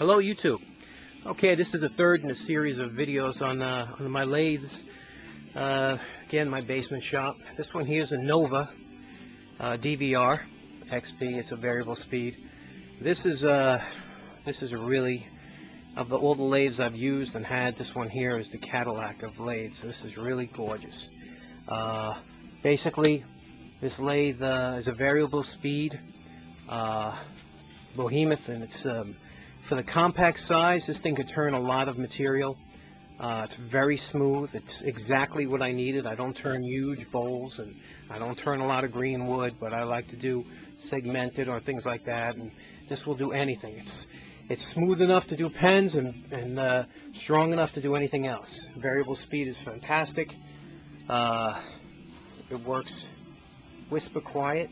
Hello YouTube. Okay, this is the third in a series of videos on my lathes. Again, my basement shop. This one here is a Nova DVR XP. It's a variable speed. This is a really, of all the lathes I've used and had, this one here is the Cadillac of lathes. This is really gorgeous. Basically, this lathe is a variable speed behemoth, and it's for the compact size. This thing could turn a lot of material. It's very smooth. It's exactly what I needed. I don't turn huge bowls, and I don't turn a lot of green wood, but I like to do segmented or things like that, and this will do anything. It's smooth enough to do pens and strong enough to do anything else. Variable speed is fantastic. It works whisper quiet,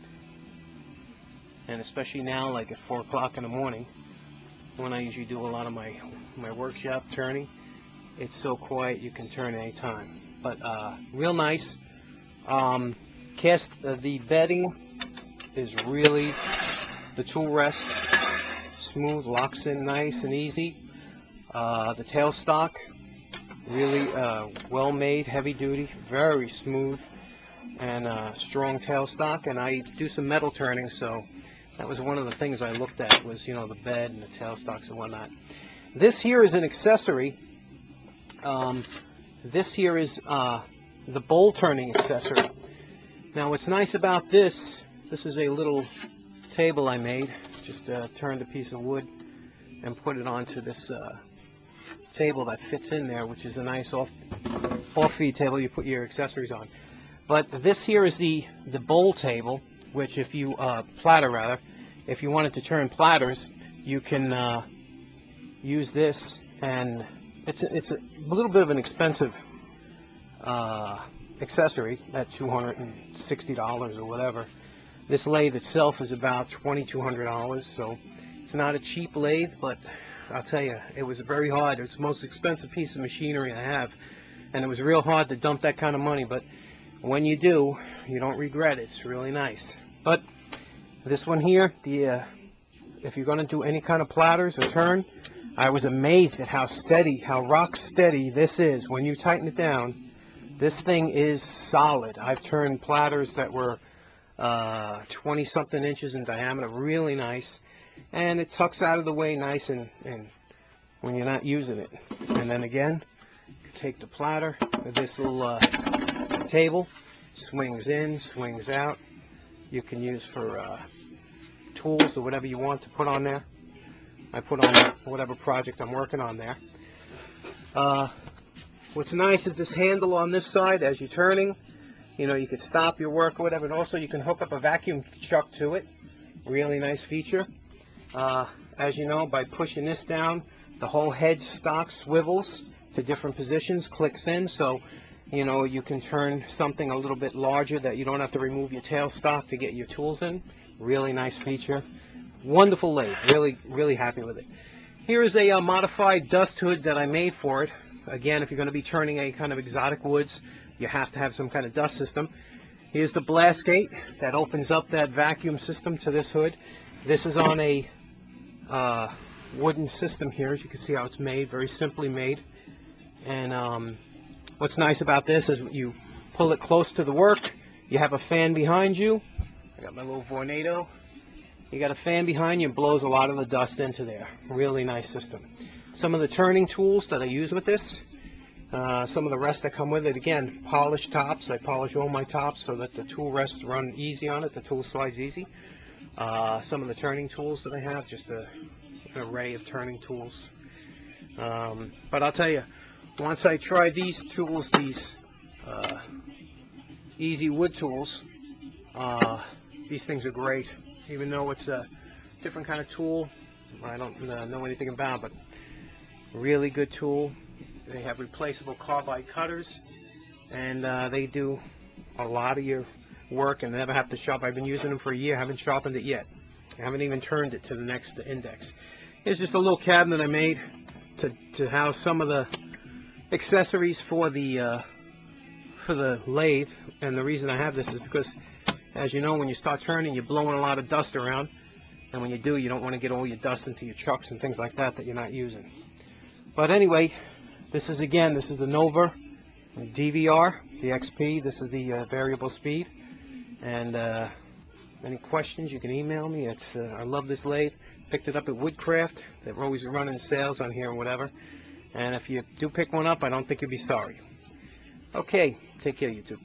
and especially now, like at 4 o'clock in the morning, when I usually do a lot of my workshop turning, it's so quiet you can turn any time. But real nice. The bedding is really, the tool rest smooth, locks in nice and easy. The tailstock really well made, heavy duty, very smooth and strong tailstock. And I do some metal turning, so that was one of the things I looked at, was, you know, the bed and the tailstocks and whatnot. This here is an accessory. This here is the bowl turning accessory. Now what's nice about this is a little table I made. Just turned a piece of wood and put it onto this table that fits in there, which is a nice off-feed table you put your accessories on. But this here is the bowl table, which if you platter rather, if you wanted to turn platters, you can use this, and it's a little bit of an expensive accessory at $260 or whatever. This lathe itself is about $2,200, so it's not a cheap lathe, but I'll tell you, it was very hard. It's the most expensive piece of machinery I have, and it was real hard to dump that kind of money, but when you do, you don't regret it. It's really nice. But this one here, if you're going to do any kind of platters or turn, I was amazed at how steady, how rock steady this is. When you tighten it down, this thing is solid. I've turned platters that were 20-something inches in diameter, really nice, and it tucks out of the way nice and when you're not using it. And then again, take the platter with this little table, swings in, swings out. You can use for tools or whatever you want to put on there. I put on whatever project I'm working on there. What's nice is this handle on this side. As you're turning, you know, you could stop your work or whatever, and also you can hook up a vacuum chuck to it. Really nice feature. As you know, by pushing this down, the whole head stock swivels to different positions, clicks in, so you know, you can turn something a little bit larger that you don't have to remove your tailstock to get your tools in. Really nice feature. Wonderful lathe. Really, really happy with it. Here is a modified dust hood that I made for it. Again, if you're going to be turning a kind of exotic woods, you have to have some kind of dust system. Here's the blast gate that opens up that vacuum system to this hood. This is on a wooden system here, as you can see how it's made, very simply made. And what's nice about this is you pull it close to the work, you have a fan behind you. I got my little Vornado. You got a fan behind you, and blows a lot of the dust into there. Really nice system. Some of the turning tools that I use with this, some of the rest that come with it, again, polished tops. I polish all my tops so that the tool rests run easy on it, the tool slides easy. Some of the turning tools that I have, just an array of turning tools. But I'll tell you, once I tried these tools, these easy wood tools, these things are great. Even though it's a different kind of tool, I don't know anything about, but really good tool. They have replaceable carbide cutters, and they do a lot of your work and never have to sharpen. I've been using them for a year, haven't sharpened it yet. I haven't even turned it to the next index. Here's just a little cabinet I made to house some of the accessories for the lathe. And the reason I have this is because, as you know, when you start turning, you're blowing a lot of dust around, And when you do, you don't want to get all your dust into your trucks and things like that that you're not using. But anyway, this is the Nova DVR, the XP. This is the variable speed. And any questions, you can email me. I love this lathe. Picked it up at Woodcraft. They're always running sales on here and whatever. And if you do pick one up, I don't think you'll be sorry. Okay, take care, YouTube.